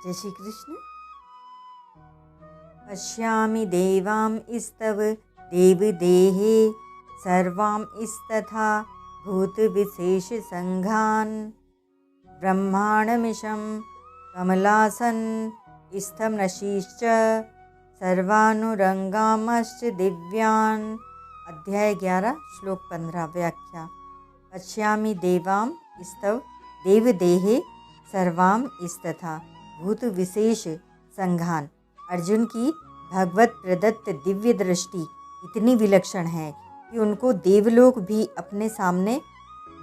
जय श्री कृष्ण। पश्यामि देवां स्तव देवदेहे सर्वां स्तथा भूतविशेष संघान् ब्रह्माणमीशं कमलासन स्थं नशीश्च सर्वानुरंगामश्च दिव्यान्। अध्याय 11 श्लोक 15 व्याख्या। पश्यामि देवां स्तव देवदेहे सर्वां स्तथा भूत विशेष संघान। अर्जुन की भगवत प्रदत्त दिव्य दृष्टि इतनी विलक्षण है कि उनको देवलोक भी अपने सामने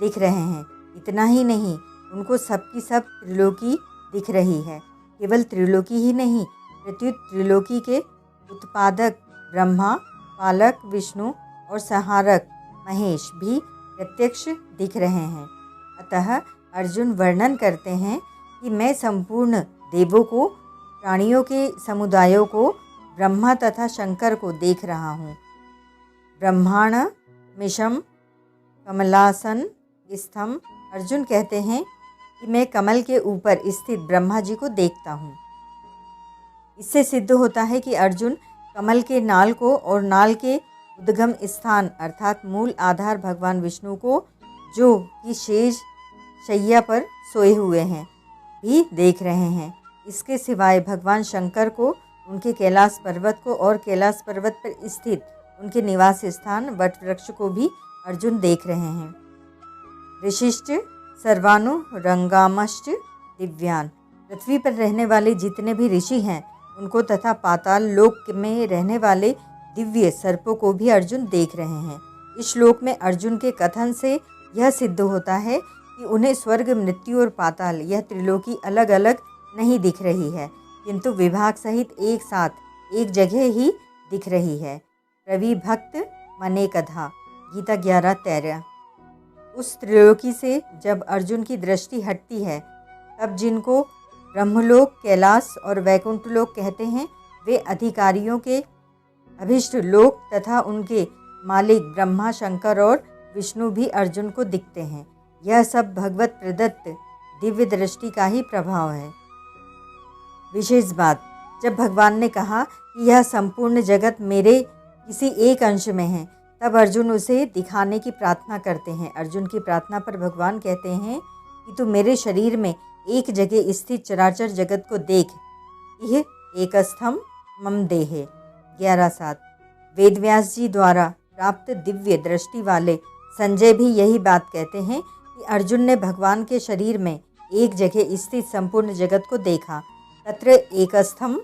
दिख रहे हैं। इतना ही नहीं, उनको सबकी सब त्रिलोकी दिख रही है। केवल त्रिलोकी ही नहीं, प्रत्युत त्रिलोकी के उत्पादक ब्रह्मा, पालक विष्णु और संहारक महेश भी प्रत्यक्ष दिख रहे हैं। अतः अर्जुन वर्णन करते हैं कि मैं संपूर्ण देवों को, प्राणियों के समुदायों को, ब्रह्मा तथा शंकर को देख रहा हूँ। ब्रह्माण मिशम कमलासन स्थम। अर्जुन कहते हैं कि मैं कमल के ऊपर स्थित ब्रह्मा जी को देखता हूँ। इससे सिद्ध होता है कि अर्जुन कमल के नाल को और नाल के उद्गम स्थान अर्थात मूल आधार भगवान विष्णु को, जो कि शेष शैया पर सोए हुए हैं, भी देख रहे हैं। इसके सिवाय भगवान शंकर को, उनके कैलाश पर्वत को और कैलाश पर्वत पर स्थित उनके निवास स्थान वटवृक्ष को भी अर्जुन देख रहे हैं। ऋषिश्च सर्वानुरंगामश्च दिव्यान। पृथ्वी पर रहने वाले जितने भी ऋषि हैं उनको तथा पाताल लोक में रहने वाले दिव्य सर्पों को भी अर्जुन देख रहे हैं। इस श्लोक में अर्जुन के कथन से यह सिद्ध होता है कि उन्हें स्वर्ग, मृत्यु और पाताल यह त्रिलोकी अलग अलग नहीं दिख रही है, किंतु विभाग सहित एक साथ एक जगह ही दिख रही है। रवि भक्त मने कथा, गीता 11:13। उस त्रिलोकी से जब अर्जुन की दृष्टि हटती है, तब जिनको ब्रह्मलोक, कैलाश और वैकुंठ लोक कहते हैं, वे अधिकारियों के अभिष्ट लोक तथा उनके मालिक ब्रह्मा, शंकर और विष्णु भी अर्जुन को दिखते हैं। यह सब भगवत प्रदत्त दिव्य दृष्टि का ही प्रभाव है। विशेष बात, जब भगवान ने कहा कि यह संपूर्ण जगत मेरे किसी एक अंश में है, तब अर्जुन उसे दिखाने की प्रार्थना करते हैं। अर्जुन की प्रार्थना पर भगवान कहते हैं कि तू मेरे शरीर में एक जगह स्थित चराचर जगत को देख। यह एकस्थम मम देहे 11:7। वेदव्यास जी द्वारा प्राप्त दिव्य दृष्टि वाले संजय भी यही बात कहते हैं कि अर्जुन ने भगवान के शरीर में एक जगह स्थित संपूर्ण जगत को देखा। तत्र एकस्थम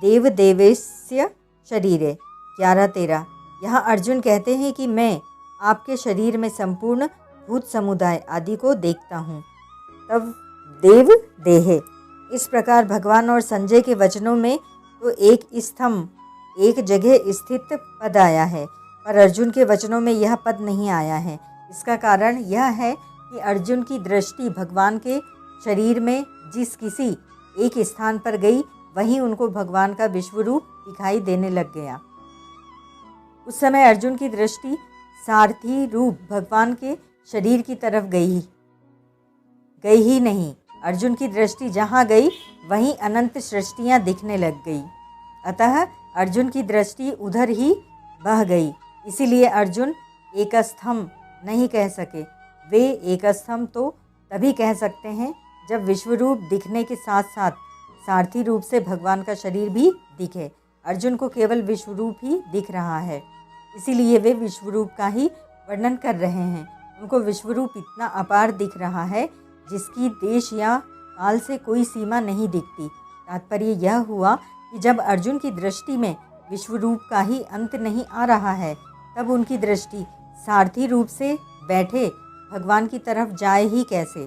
देवदेवस्य शरीरे 11:13। यहाँ अर्जुन कहते हैं कि मैं आपके शरीर में संपूर्ण भूत समुदाय आदि को देखता हूँ। तब देव देहे। इस प्रकार भगवान और संजय के वचनों में तो एक स्तंभ, एक जगह स्थित पद आया है, पर अर्जुन के वचनों में यह पद नहीं आया है। इसका कारण यह है कि अर्जुन की दृष्टि भगवान के शरीर में जिस किसी एक स्थान पर गई, वहीं उनको भगवान का विश्वरूप दिखाई देने लग गया। उस समय अर्जुन की दृष्टि सारथी रूप भगवान के शरीर की तरफ गई ही नहीं। अर्जुन की दृष्टि जहाँ गई वहीं अनंत सृष्टियाँ दिखने लग गई। अतः अर्जुन की दृष्टि उधर ही बह गई। इसीलिए अर्जुन एकस्थम नहीं कह सके। वे एकस्थम तो तभी कह सकते हैं जब विश्वरूप दिखने के साथ साथ सारथी रूप से भगवान का शरीर भी दिखे। अर्जुन को केवल विश्वरूप ही दिख रहा है, इसीलिए वे विश्वरूप का ही वर्णन कर रहे हैं। उनको विश्वरूप इतना अपार दिख रहा है जिसकी देश या काल से कोई सीमा नहीं दिखती। तात्पर्य यह हुआ कि जब अर्जुन की दृष्टि में विश्वरूप का ही अंत नहीं आ रहा है, तब उनकी दृष्टि सारथी रूप से बैठे भगवान की तरफ जाए ही कैसे।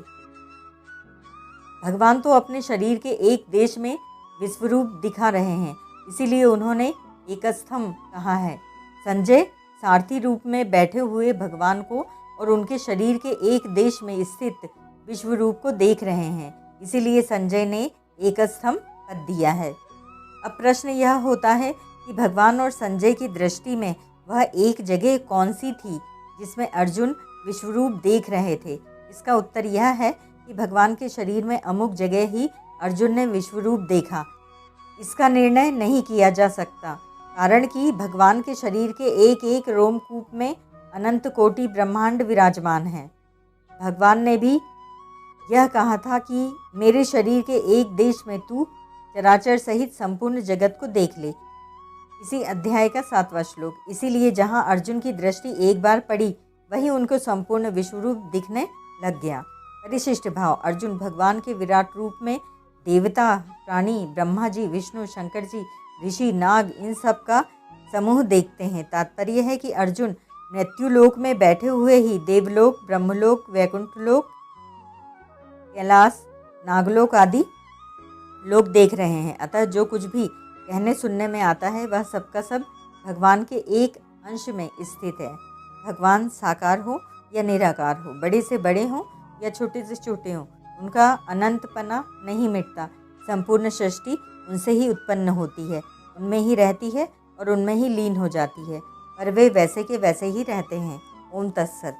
भगवान तो अपने शरीर के एक देश में विश्वरूप दिखा रहे हैं, इसीलिए उन्होंने एकस्थम कहा है। संजय सारथी रूप में बैठे हुए भगवान को और उनके शरीर के एक देश में स्थित विश्वरूप को देख रहे हैं, इसीलिए संजय ने एकस्थम पद दिया है। अब प्रश्न यह होता है कि भगवान और संजय की दृष्टि में वह एक जगह कौन सी थी जिसमें अर्जुन विश्वरूप देख रहे थे। इसका उत्तर यह है कि भगवान के शरीर में अमुक जगह ही अर्जुन ने विश्वरूप देखा। इसका निर्णय नहीं किया जा सकता, कारण कि भगवान के शरीर के एक एक रोमकूप में अनंत कोटि ब्रह्मांड विराजमान है। भगवान ने भी यह कहा था कि मेरे शरीर के एक देश में तू चराचर सहित संपूर्ण जगत को देख ले। इसी अध्याय का 7वां श्लोक। इसीलिए जहाँ अर्जुन की दृष्टि एक बार पड़ी वहीं उनको संपूर्ण विश्वरूप दिखने लग गया। परिशिष्ट भाव। अर्जुन भगवान के विराट रूप में देवता, प्राणी, ब्रह्मा जी, विष्णु, शंकर जी, ऋषि, नाग, इन सब का समूह देखते हैं। तात्पर्य है कि अर्जुन मृत्युलोक में बैठे हुए ही देवलोक, ब्रह्मलोक, वैकुंठलोक, कैलाश, नागलोक आदि लोग देख रहे हैं। अतः जो कुछ भी कहने सुनने में आता है वह सबका सब भगवान के एक अंश में स्थित है। भगवान साकार हो या निराकार हो, बड़े से बड़े हों या छोटे से छोटे हों, उनका अनंतपना नहीं मिटता। संपूर्ण सृष्टि उनसे ही उत्पन्न होती है, उनमें ही रहती है और उनमें ही लीन हो जाती है, पर वे वैसे के वैसे ही रहते हैं। ओम तत्सत।